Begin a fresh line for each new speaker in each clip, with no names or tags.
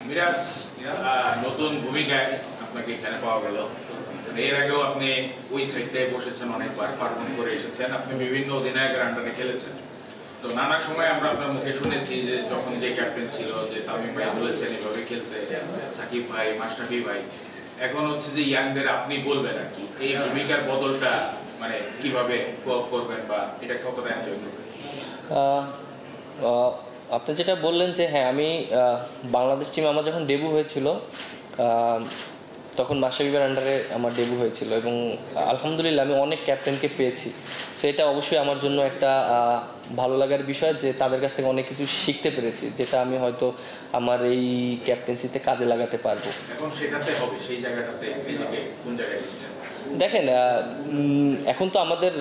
মিরাজ নতুন ভূমিকায় আপনাকে এখানে পাওয়া গেল। এর আগেও আপনি ওই সাইডে বসেছেন, অনেকবার পারফর্ম করে এসেছেন, আপনি বিভিন্ন অধিনায়কের আন্ডারে খেলেছেন। তো নানা সময় আমরা আপনার মুখে শুনেছি যে যখন যে ক্যাপ্টেন ছিল যে তামিম ভাই বলেছেন এভাবে খেলতে, সাকিব ভাই, মাশরাফি ভাই। এখন হচ্ছে যে ইয়াংদের আপনি বলবেন আর কি এই ভূমিকার বদলটা মানে কিভাবে করবেন বা এটা কতটা এনজয় করবেন?
আপনি যেটা বললেন যে হ্যাঁ, আমি বাংলাদেশ টিমে আমার যখন ডেবু হয়েছিল তখন মাশরাফির আন্ডারে আমার ডেবু হয়েছিল এবং আলহামদুলিল্লাহ আমি অনেক ক্যাপ্টেনকে পেয়েছি। সো এটা অবশ্যই আমার জন্য একটা ভালো লাগার বিষয় যে তাদের কাছ থেকে অনেক কিছু শিখতে পেরেছি, যেটা আমি হয়তো আমার এই ক্যাপ্টেন্সিতে কাজে লাগাতে পারবো।
এখন শেখাতে হবে, সেই জায়গাটাতে নিজেকে কোন জায়গায় দিচ্ছেন?
দেখেন, এখন তো আমাদের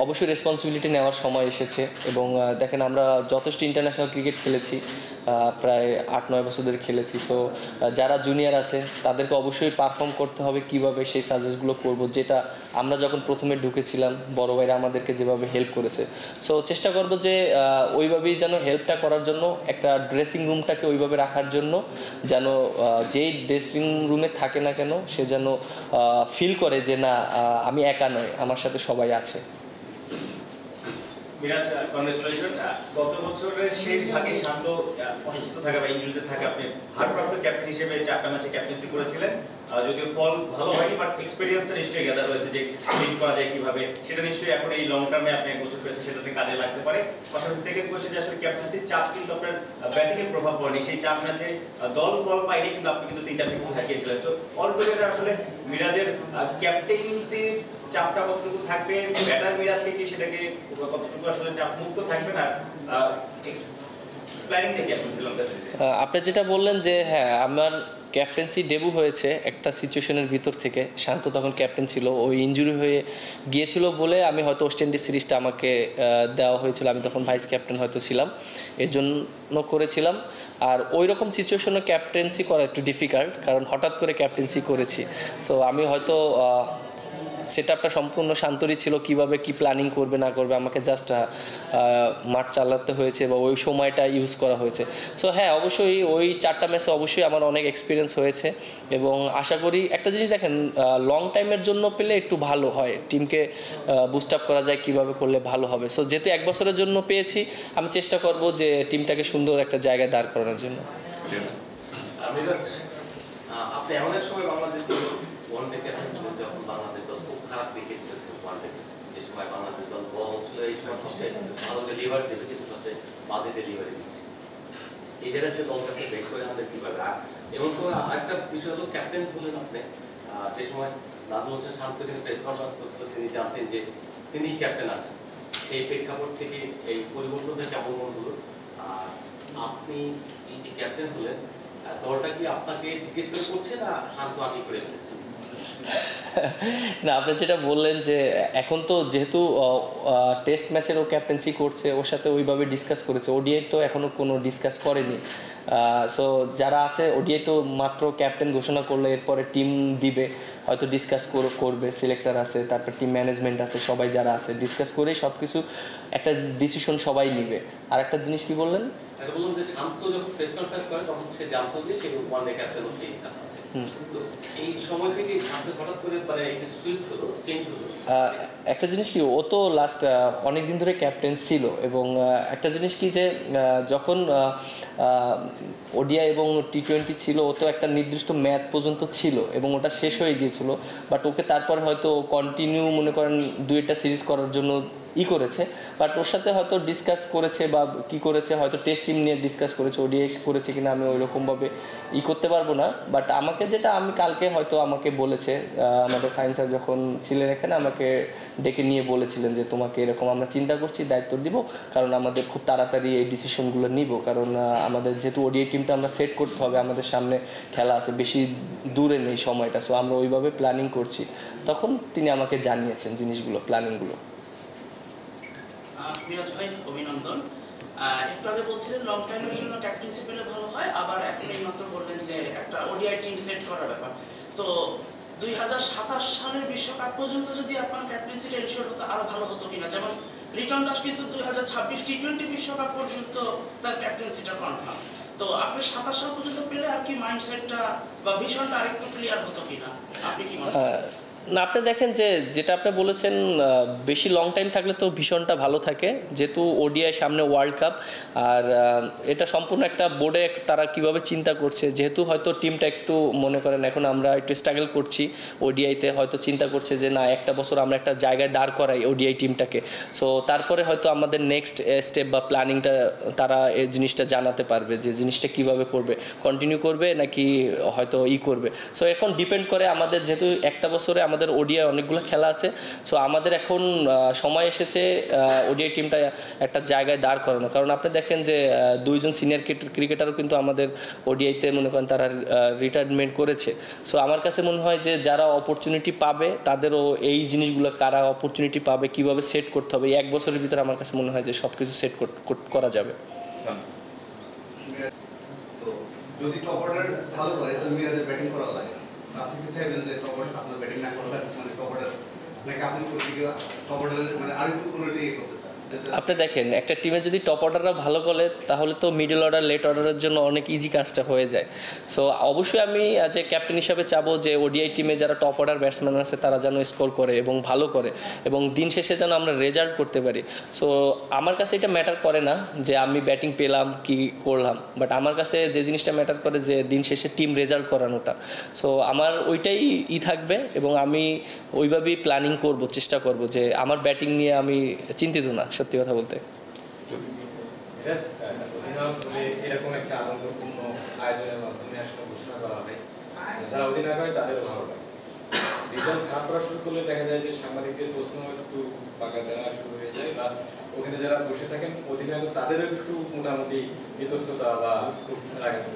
অবশ্যই রেসপন্সিবিলিটি নেওয়ার সময় এসেছে এবং দেখেন আমরা যথেষ্ট ইন্টারন্যাশনাল ক্রিকেট খেলেছি, প্রায় 8-9 বছর ধরে খেলেছি। সো যারা জুনিয়র আছে তাদেরকে অবশ্যই পারফর্ম করতে হবে, কিভাবে সেই সাজেস্টগুলো করব, যেটা আমরা যখন প্রথমে ঢুকেছিলাম বড় ভাইরা আমাদেরকে যেভাবে হেল্প করেছে। সো চেষ্টা করব যে ওইভাবেই যেন হেল্পটা করার জন্য, একটা ড্রেসিং রুমটাকে ওইভাবে রাখার জন্য যেন যেই ড্রেসিং রুমে থাকে না কেন সে যেন ফিল করে যে না, আমি একা নয়, আমার সাথে সবাই আছে।
মিরাজ, কংগ্রেচুলেশন। গত বছরের শেষ ভাগে শান্ত অসুস্থ থাকা বা ইনজুরিতে থাকা আপনি ভারপ্রাপ্ত ক্যাপ্টেন হিসেবে 4টা ম্যাচে ক্যাপ্টেন্সি করেছিলেন। যদিও ফল ভালো হয়নি, বাট এক্সপেরিয়েন্সটা নিশ্চয়ই গ্যাদার হয়েছে যে লিড করা যায় কিভাবে, সেটা নিশ্চয়ই এখন এই লং টার্মে আপনি 1 বছর পেয়েছেন, সেটাতে কাজে লাগতে পারে। পাশাপাশি সেকেন্ড কোয়েশ্চেন, আসলে ক্যাপ্টেন্সির চাপ কিন্তু আপনার ব্যাটিংয়ে প্রভাব পড়েনি, সেই 4 ম্যাচে দল ফল পায়নি, কিন্তু আপনি কিন্তু 3টা ফিফটি হারিয়েছিলেন। সো অল টুগেদার আসলে মিরাজের ক্যাপ্টেন্সির চাপটা কতটুকু থাকবে, ব্যাটার মিরাজকে কি সেটাকে কতটুকু আসলে চাপ মুক্ত থাকবে না, প্ল্যানিংটা কি আসলে শ্রীলঙ্কা সিরিজে?
আপনি যেটা বললেন যে হ্যাঁ, আমার ক্যাপ্টেন্সি ডেবু হয়েছে একটা সিচুয়েশনের ভিতর থেকে। শান্ত তখন ক্যাপ্টেন ছিল, ওই ইনজুরি হয়ে গিয়েছিল বলে আমি হয়তো ওয়েস্ট ইন্ডিজ সিরিজটা আমাকে দেওয়া হয়েছিল, আমি তখন ভাইস ক্যাপ্টেন হয়তো ছিলাম, এর জন্য করেছিলাম। আর ওই রকম সিচুয়েশনে ক্যাপ্টেন্সি করা একটু ডিফিকাল্ট, কারণ হঠাৎ করে ক্যাপ্টেন্সি করেছি। সো আমি হয়তো সেটআপটা সম্পূর্ণ শান্তরই ছিল, কিভাবে কি প্ল্যানিং করবে না করবে, আমাকে জাস্ট মাঠ চালাতে হয়েছে বা ওই সময়টা ইউজ করা হয়েছে। সো হ্যাঁ, অবশ্যই ওই 4টা ম্যাচে অবশ্যই আমার অনেক এক্সপিরিয়েন্স হয়েছে এবং আশা করি একটা জিনিস দেখেন, লং টাইমের জন্য পেলে একটু ভালো হয়, টিমকে বুস্ট আপ করা যায়, কিভাবে করলে ভালো হবে। সো যেহেতু 1 বছরের জন্য পেয়েছি, আমি চেষ্টা করব যে টিমটাকে সুন্দর একটা জায়গায় দাঁড় করানোর জন্য।
আপনি এমন এক সময় বাংলাদেশ ওয়ানডে ক্যাপ্টেন ছিলেন যখন বাংলাদেশ দল খুব খারাপ ক্রিকেট খেলছে ওয়ানডে, যে সময় বাংলাদেশ দল বড় হচ্ছিল, এই সময় সবচেয়ে ভালো ডেলিভারি দেবে কিন্তু সবচেয়ে বাজে ডেলিভারি দিচ্ছে। এই জায়গায় যে দলটাকে বের করে আমাদের কীভাবে, আর এমন সময় আরেকটা বিষয় হলো ক্যাপ্টেন বললেন আপনি, যে সময় নাজমুল হোসেন শান্ত কিন্তু প্রেস কনফারেন্স করছিল, তিনি জানতেন যে তিনি ক্যাপ্টেন আছেন, সেই প্রেক্ষাপট থেকে এই পরিবর্তনটা কেমন মনে হলো? আর আপনি এই যে ক্যাপ্টেন হলেন, দলটা কি আপনাকে জিজ্ঞেস করে করছে না শান্ত আগে করে ফেলেছেন?
না, আপনি যেটা বললেন যে এখন তো যেহেতু টেস্ট ম্যাচের ও ক্যাপ্টেন্সি করছে, ওর সাথে ওইভাবে ডিসকাস করেছে, ওডিআই তো এখনও কোনো ডিসকাস করেনি। সো যারা আছে ওডিআই তো মাত্র ক্যাপ্টেন ঘোষণা করলে এরপরে টিম দিবে, হয়তো ডিসকাস করবে, সিলেক্টর আছে, তারপর টিম ম্যানেজমেন্ট আছে, সবাই যারা আছে ডিসকাস করেই সব কিছু একটা ডিসিশন সবাই নিবে। আর একটা জিনিস কি বললেন?
এটা বললাম যে শান্ত যখন প্রেস কনফারেন্স করে তখন সে জানতো যে সে ওয়ানডে ক্যাপ্টেন ও সেই আছে। তো এই সময় থেকে শান্ত হঠাৎ করে মানে এই যে সুইফট হলো, চেঞ্জ হলো।
একটা জিনিস কি, ও তো লাস্ট অনেক দিন ধরে ক্যাপ্টেন ছিল এবং একটা জিনিস কি যে যখন ওডিআই এবং টি20 ছিল, ও তো একটা নির্দিষ্ট ম্যাচ পর্যন্ত ছিল এবং ওটা শেষ হয়ে গিয়েছিল, বাট ওকে তারপর হয়তো কন্টিনিউ মনে করেন 2-1টা সিরিজ করার জন্য করেছে, বাট ওর সাথে হয়তো ডিসকাস করেছে বা কি করেছে, হয়তো টেস্ট টিম নিয়ে ডিসকাস করেছে, ওডিআই করেছে কিনা আমি ওই রকমভাবে করতে পারবো না। বাট আমাকে যেটা আমি কালকে হয়তো আমাকে বলেছে, আমাদের ফাইন স্যার যখন ছিলেন এখানে আমাকে ডেকে নিয়ে বলেছিলেন যে তোমাকে এরকম আমরা চিন্তা করছি, দায়িত্ব দিব, কারণ আমাদের খুব তাড়াতাড়ি এই ডিসিশনগুলো নিব, কারণ আমাদের যেহেতু ওডিআই টিমটা আমরা সেট করতে হবে, আমাদের সামনে খেলা আছে, বেশি দূরে নেই সময়টা, সো আমরা ওইভাবে প্ল্যানিং করছি। তখন তিনি আমাকে জানিয়েছেন জিনিসগুলো, প্ল্যানিংগুলো।
মিরাজ ভাই, অভিনন্দন। একটু আগে বলছিলেন লং টাইমের জন্য ক্যাপ্টেন্সি পেলে ভালো হয়, আবার এখন এইমাত্র বললেন যে একটা ওডিআই টিম সেট করার ব্যাপার। তো 2027 সালের বিশ্বকাপ পর্যন্ত যদি আপনার ক্যাপ্টেন্সিটা এনশিওর হতো আরো ভালো হতো কিনা? যেমন লিটন দাস কিন্তু 2026 টি20 বিশ্বকাপ পর্যন্ত তার ক্যাপ্টেন্সিটা কনফার্ম। তো আপনি 27 সাল পর্যন্ত পেলে আর কি মাইন্ডসেটটা বা ভিশনটা আরেকটু ক্লিয়ার হতো কিনা, আপনি কি মনে করেন?
না, আপনি দেখেন যে যেটা আপনি বলেছেন, বেশি লং টাইম থাকলে তো ভীষণটা ভালো থাকে, যেহেতু ওডিআই সামনে ওয়ার্ল্ড কাপ, আর এটা সম্পূর্ণ একটা বোর্ডে তারা কিভাবে চিন্তা করছে, যেহেতু হয়তো টিমটা একটু মনে করেন এখন আমরা একটু স্ট্রাগল করছি ওডিআইতে, হয়তো চিন্তা করছে যে না একটা বছর আমরা একটা জায়গায় দাঁড় করাই ওডিআই টিমটাকে, সো তারপরে হয়তো আমাদের নেক্সট স্টেপ বা প্ল্যানিংটা তারা এই জিনিসটা জানাতে পারবে যে জিনিসটা কিভাবে করবে, কন্টিনিউ করবে নাকি হয়তো করবে। সো এখন ডিপেন্ড করে আমাদের, যেহেতু একটা বছরে আমাদের ওডিআই অনেকগুলো খেলা আছে, সো আমাদের এখন সময় এসেছে ওডিআই টিমটা একটা জায়গায় দাঁড় করানো। কারণ আপনি দেখেন যে দুইজন সিনিয়র ক্রিকেটারও কিন্তু আমাদের ওডিআইতে মনে করেন তারা রিটায়ারমেন্ট করেছে। সো আমার কাছে মনে হয় যে যারা অপরচুনিটি পাবে তাদেরও এই জিনিসগুলো, কারা অপরচুনিটি পাবে, কিভাবে সেট করতে হবে, এক বছরের ভিতরে আমার কাছে মনে হয় যে সব কিছু সেট করা যাবে।
তো যদি টপ অর্ডার ভালো করে তাহলে মিরাজের ব্যাটিং করা লাগে, আপনি কি চাইবেন যে টপ অর্ডার আপনার ব্যাটিং না করলে মানে টপ অর্ডার, নাকি আপনি টপ অর্ডার মানে আরেকটু উন্নতি করতে চান?
আপনি দেখেন একটা টিমে যদি টপ অর্ডাররা ভালো করে তাহলে তো মিডল অর্ডার, লেট অর্ডারের জন্য অনেক ইজি কাজটা হয়ে যায়। সো অবশ্যই আমি অ্যাজ এ ক্যাপ্টেন হিসাবে চাবো যে ওডিআই টিমে যারা টপ অর্ডার ব্যাটসম্যান আছে তারা যেন স্কোর করে এবং ভালো করে, এবং দিন শেষে যেন আমরা রেজাল্ট করতে পারি। সো আমার কাছে এটা ম্যাটার করে না যে আমি ব্যাটিং পেলাম কি করলাম, বাট আমার কাছে যে জিনিসটা ম্যাটার করে যে দিন শেষে টিম রেজাল্ট করানোটা। সো আমার ওইটাই থাকবে এবং আমি ওইভাবেই প্ল্যানিং করব, চেষ্টা করব যে আমার ব্যাটিং নিয়ে আমি চিন্তিত না, সত্যি কথা বলতে।
এরকম একটা আনন্দপূর্ণ আয়োজনের মাধ্যমে আসলে ঘোষণা করা হয়, যারা অধিনায়ক হয় তাদেরও ভালো লাগে। রেজাল্ট খারাপ করা শুরু করলে দেখা যায় যে সাংবাদিকদের প্রশ্ন একটু পাকা জানা শুরু হয়ে যায়, বা ওখানে যারা বসে থাকেন অধিনায়ক তাদেরও একটু মোটামুটি ইতস্ততা বা রাগান্বিত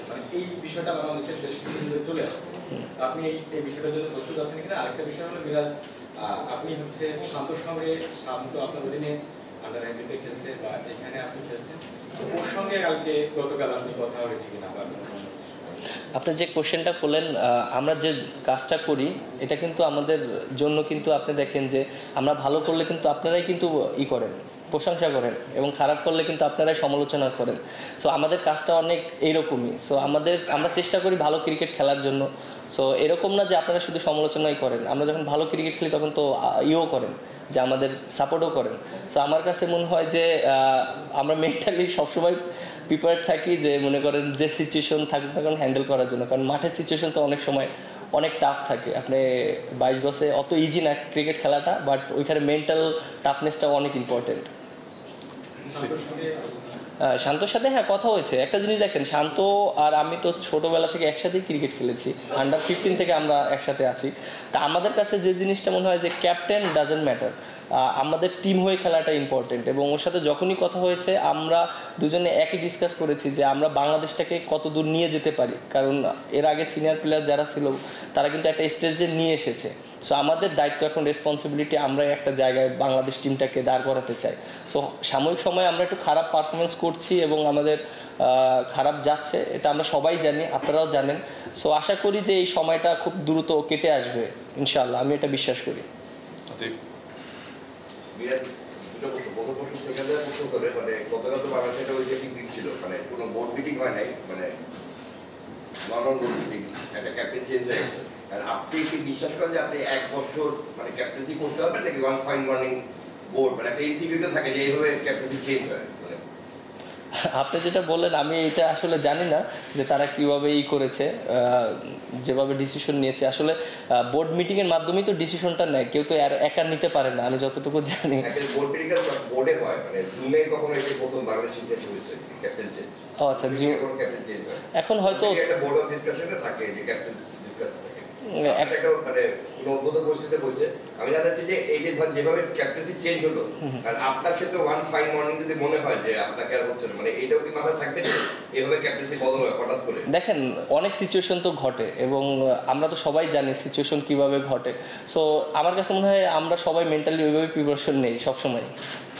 মানে এই বিষয়টা বাংলাদেশের বেশ কিছুদিন ধরে চলে আসছে। আপনি এই বিষয়টা যদি প্রস্তুত আছেন কিনা? আরেকটা বিষয় হলো মিরাজ, আপনি হচ্ছে শান্তর সঙ্গে, শান্ত আপনার অধীনে আন্ডার 19 খেলছে বা এখানে আপনি খেলছেন, ওর সঙ্গে গতকাল আপনি কথা হয়েছে কিনা?
আপনি যে কোশ্চেনটা করলেন, আমরা যে কাজটা করি এটা কিন্তু আমাদের জন্য, কিন্তু আপনি দেখেন যে আমরা ভালো করলে কিন্তু আপনারাই কিন্তু করেন, প্রশংসা করেন, এবং খারাপ করলে কিন্তু আপনারাই সমালোচনা করেন। সো আমাদের কাজটা অনেক এইরকমই। সো আমরা চেষ্টা করি ভালো ক্রিকেট খেলার জন্য। সো এরকম না যে আপনারা শুধু সমালোচনাই করেন, আমরা যখন ভালো ক্রিকেট খেলি তখন তো করেন, যে আমাদের সাপোর্টও করেন। সো আমার কাছে মনে হয় যে আমরা মেন্টালি সবসময় প্রিপেয়ার থাকি, যে মনে করেন যে সিচুয়েশন থাকুক তখন হ্যান্ডেল করার জন্য। কারণ মাঠের সিচুয়েশন তো অনেক সময় অনেক টাফ থাকে, আপনি 22 গজে অত ইজি না ক্রিকেট খেলাটা, বাট ওইখানে মেন্টাল টাফনেসটা অনেক ইম্পর্টেন্ট। শান্তর সাথে হ্যাঁ কথা হয়েছে। একটা জিনিস দেখেন, শান্ত আর আমি তো ছোটোবেলা থেকে একসাথেই ক্রিকেট খেলেছি, আন্ডার 15 থেকে আমরা একসাথে আছি। তা আমাদের কাছে যে জিনিসটা মনে হয় যে ক্যাপ্টেন ডাজেন্ট ম্যাটার, আমাদের টিম হয়ে খেলাটা ইম্পর্টেন্ট। এবং ওর সাথে যখনই কথা হয়েছে আমরা দুজনে একই ডিসকাস করেছি যে আমরা বাংলাদেশটাকে কত দূর নিয়ে যেতে পারি, কারণ এর আগে সিনিয়র প্লেয়ার যারা ছিল তারা কিন্তু একটা স্টেজে নিয়ে এসেছে। সো আমাদের দায়িত্ব এখন, রেসপন্সিবিলিটি, আমরাই একটা জায়গায় বাংলাদেশ টিমটাকে দাঁড় করাতে চাই। সো সাময়িক সময় আমরা একটু খারাপ পারফরমেন্স করছি এবং আমাদের খারাপ যাচ্ছে, এটা আমরা সবাই জানি, আপনারাও জানেন। সো আশা করি যে এই সময়টা খুব দ্রুত কেটে আসবে ইনশাআল্লাহ, আমি এটা বিশ্বাস করি।
মানে গতকাল তো বাংলাদেশে উইকেটিং দিচ্ছিল, মানে কোনো বোর্ড মিটিং হয় নাই, মানে নর্মাল বোর্ড মিটিং, একটা ক্যাপ্টেন চেঞ্জ হয়ে গেছে। আর আপনি কি বিশ্বাস করেন যে আপনি 1 বছর মানে ক্যাপ্টেন্সি করতে পারবেন, নাকি ওয়ান ফাইন মর্নিং বোর্ড মানে একটা ইনসিকিউরিটি থাকে যে এইভাবে ক্যাপ্টেন্সি চেঞ্জ হয়?
আপনি যেটা বললেন আমি এটা আসলে জানি না যে তারা কীভাবে করেছে, যেভাবে ডিসিশন নিয়েছে। আসলে বোর্ড মিটিংয়ের মাধ্যমেই তো ডিসিশনটা নেয়, কেউ তো একা নিতে পারে না, আমি যতটুকু জানি।
বোর্ড মিটিংটা বোর্ডে হয়, মানে জুমে কখনো এসে প্রথম বাংলাদেশ হয়েছে ক্যাপ্টেন চেঞ্জ।
ও আচ্ছা, জি। এখন হয়তো
একটা বোর্ড অফ ডিসকাশনে থাকে যে ক্যাপ্টেন ডিসকাস থাকে, একটা মানে উদ্বোধন পরিস্থিতিতে বলছে। আমি জানতে চাচ্ছি যে এই যে যেভাবে ক্যাপ্টেন্সি চেঞ্জ হলো, আর আপনার ক্ষেত্রে ওয়ান ফাইন মর্নিং যদি মনে হয় যে আপনাকে আর হচ্ছে না, মানে এইটাও কি মাথায় থাকবে যে এভাবে ক্যাপ্টেন্সি বদল হয় হঠাৎ করে?
দেখেন, অনেক সিচুয়েশন তো ঘটে এবং আমরা তো সবাই জানি সিচুয়েশন কিভাবে ঘটে। সো আমার কাছে মনে হয় আমরা সবাই মেন্টালি ওইভাবে প্রিপারেশন নেই সবসময়।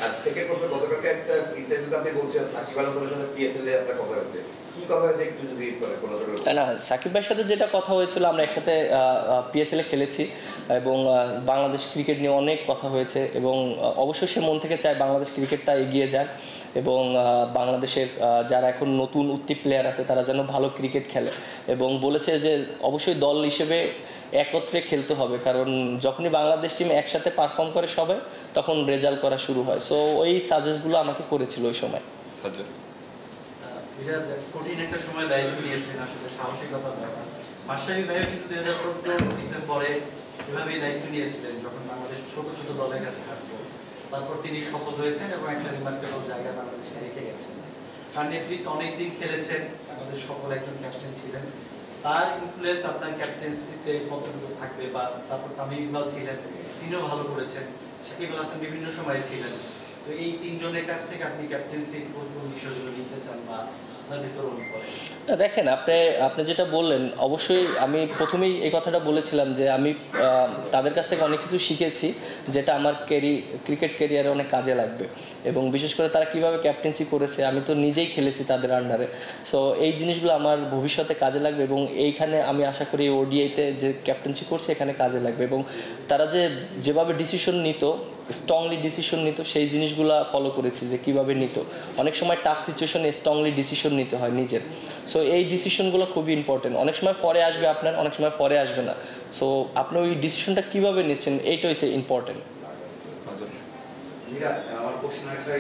আর সেকেন্ড প্রশ্ন, গতকালকে একটা ইন্টারভিউতে আপনি বলছেন সাকিব আল হাসানের সাথে পিএসএল এ আপনার কথা হচ্ছে, কি কথা হয়েছে একটু যদি কোনো ধরনের
তাই না, সাকিব ভাইয়ের সাথে যেটা কথা হয়েছিল, আমরা একসাথে পিএসএল এ খেলেছি এবং বাংলাদেশ ক্রিকেট নিয়ে অনেক কথা হয়েছে এবং অবশ্যই সে মন থেকে চায় বাংলাদেশ ক্রিকেটটা এগিয়ে যাক এবং বাংলাদেশের যারা এখন নতুন উঠতি প্লেয়ার আছে তারা যেন ভালো ক্রিকেট খেলে এবং বলেছে যে অবশ্যই দল হিসেবে একত্রে খেলতে হবে, কারণ যখনই বাংলাদেশ টিম একসাথে পারফর্ম করে সবাই তখন রেজাল্ট করা শুরু হয়। সো ওই সাজেস্টগুলো আমাকে করেছিল ওই সময়।
কঠিন একটা সময় দায়িত্ব নিয়েছেন, আসলে সাহসিকতার ব্যাপার। মাশরাফি ভাইও কিন্তু 2015 ডিসেম্বরে এভাবেই দায়িত্ব নিয়েছিলেন যখন বাংলাদেশ ছোট ছোট দলের কাছে হারতো। তারপর তিনি সফল হয়েছেন এবং একটা রিমার্কেবল জায়গা বাংলাদেশকে রেখে গেছেন। তার নেতৃত্বে অনেকদিন খেলেছেন, আমাদের সফল একজন ক্যাপ্টেন ছিলেন। তার ইনফ্লুয়েন্স আপনার ক্যাপ্টেন্সিতে কতটুকু থাকবে, বা তারপর তামিম ইকবাল ছিলেন, তিনিও ভালো করেছেন, সাকিব আল হাসান বিভিন্ন সময়ে ছিলেন। তো এই তিনজনের কাছ থেকে আপনি ক্যাপ্টেন্সির কোন কোন বিষয়গুলো নিতে চান বা আপনার ভিতরে অনুভব?
দেখেন, আপনি যেটা বললেন, অবশ্যই আমি প্রথমেই এই কথাটা বলেছিলাম যে আমি তাদের কাছ থেকে অনেক কিছু শিখেছি যেটা আমার ক্রিকেট ক্যারিয়ারে অনেক কাজে লাগবে এবং বিশেষ করে তারা কিভাবে ক্যাপ্টেন্সি করেছে, আমি তো নিজেই খেলেছি তাদের আন্ডারে। সো এই জিনিসগুলো আমার ভবিষ্যতে কাজে লাগবে এবং এইখানে আমি আশা করি ওডিআইতে যে ক্যাপ্টেন্সি করছে এখানে কাজে লাগবে এবং তারা যেভাবে ডিসিশন নিত, স্ট্রংলি ডিসিশন নিত, সেই জিনিসগুলো ফলো করেছি যে কিভাবে নিত। অনেক সময় টাফ সিচুয়েশনে স্ট্রংলি ডিসিশন নিতে হয় নিজের। সো এই ডিসিশনগুলো খুবই ইম্পর্টেন্ট। অনেক সময় পরে আসবে আপনার, অনেক সময় পরে আসবে না। সো আপনি ওই ডিসিশনটা কীভাবে নিচ্ছেন এইটাই ইম্পর্টেন্ট।
আমার কোশ্চেন একটা